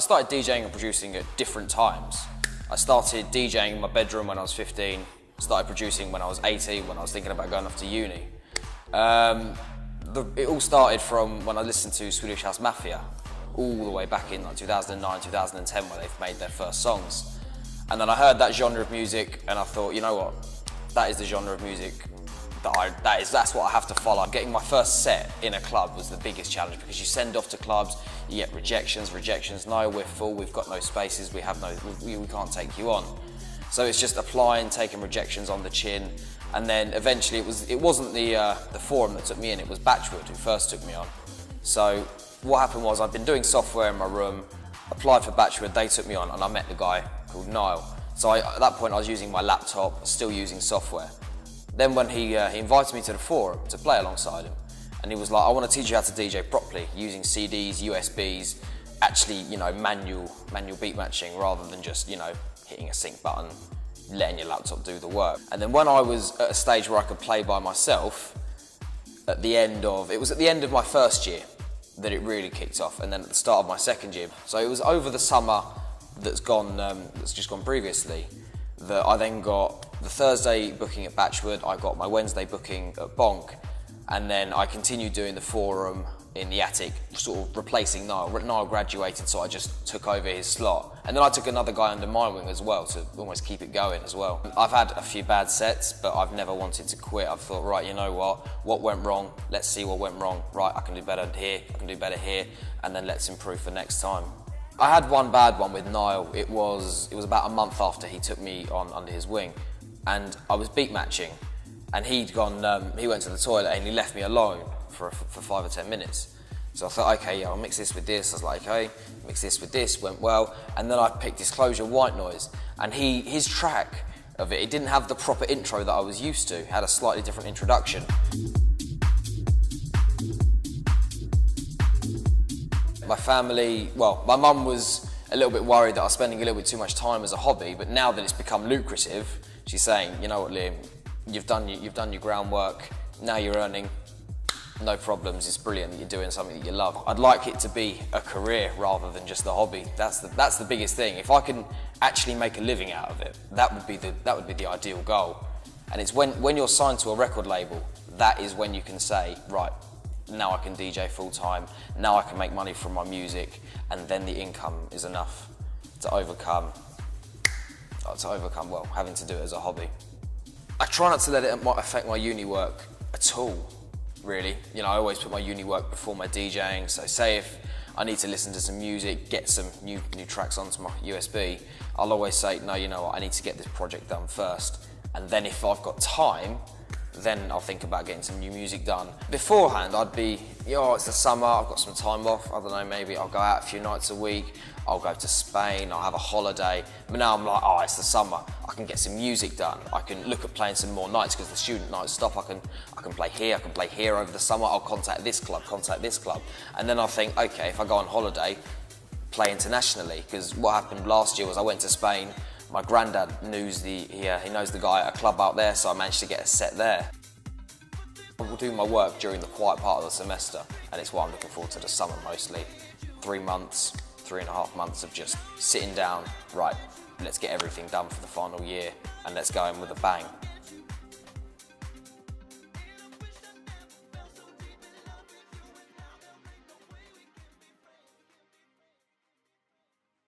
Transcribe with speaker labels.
Speaker 1: started DJing and producing at different times. I started DJing in my bedroom when I was 15, started producing when I was 18, when I was thinking about going off to uni. It all started from when I listened to Swedish House Mafia, all the way back in like 2009, 2010, where they've made their first songs. And then I heard that genre of music and I thought, you know what, that is the genre of music that's what I have to follow. Getting my first set in a club was the biggest challenge, because you send off to clubs, you get rejections, no, we're full, we've got no spaces, we can't take you on. So it's just applying, taking rejections on the chin, and then eventually it wasn't the forum that took me in, it was Batchwood who first took me on. So what happened was, I'd been doing software in my room, applied for Batchwood, they took me on, and I met the guy called Niall. So at that point I was using my laptop, still using software. Then when he invited me to the forum to play alongside him, and he was like, I want to teach you how to DJ properly, using CDs, USBs, actually, you know, manual beat matching, rather than just, you know, hitting a sync button, letting your laptop do the work. And then when I was at a stage where I could play by myself, it was at the end of my first year that it really kicked off, and then at the start of my second year. So it was over the summer that's just gone previously, that I then got the Thursday booking at Batchwood, I got my Wednesday booking at Bonk, and then I continued doing the forum in the attic, sort of replacing Niall. Niall graduated, so I just took over his slot. And then I took another guy under my wing as well, to almost keep it going as well. I've had a few bad sets, but I've never wanted to quit. I've thought, right, you know what went wrong? Let's see what went wrong. Right, I can do better here, I can do better here, and then let's improve for next time. I had one bad one with Niall. It was about a month after he took me on under his wing, and I was beat matching, and he went to the toilet and he left me alone for 5 or 10 minutes. So I thought, okay, yeah, I'll mix this with this. I was like, okay, mix this with this, went well. And then I picked Disclosure White Noise, and his track of it didn't have the proper intro that I was used to. It had a slightly different introduction. My family, well, my mum was a little bit worried that I was spending a little bit too much time as a hobby, but now that it's become lucrative, she's saying, you know what, Liam, you've done your groundwork, now you're earning, no problems, it's brilliant that you're doing something that you love. I'd like it to be a career rather than just a hobby. That's the biggest thing. If I can actually make a living out of it, that would be the ideal goal. And it's when you're signed to a record label, that is when you can say, right, now I can DJ full time, now I can make money from my music, and then the income is enough to overcome, well, having to do it as a hobby. I try not to let it affect my uni work at all, really. You know, I always put my uni work before my DJing, so say if I need to listen to some music, get some new tracks onto my USB, I'll always say, no, you know what, I need to get this project done first, and then if I've got time, then I'll think about getting some new music done. Beforehand, I'd be, you know, it's the summer, I've got some time off, I don't know, maybe I'll go out a few nights a week, I'll go to Spain, I'll have a holiday. But now I'm like, oh, it's the summer, I can get some music done. I can look at playing some more nights because the student nights stop. I can play here over the summer, I'll contact this club. And then I think, okay, if I go on holiday, play internationally, because what happened last year was I went to Spain. My granddad knows he knows the guy at a club out there, so I managed to get a set there. I will do my work during the quiet part of the semester, and it's why I'm looking forward to the summer mostly. 3.5 months of just sitting down, right, let's get everything done for the final year, and let's go in with a bang.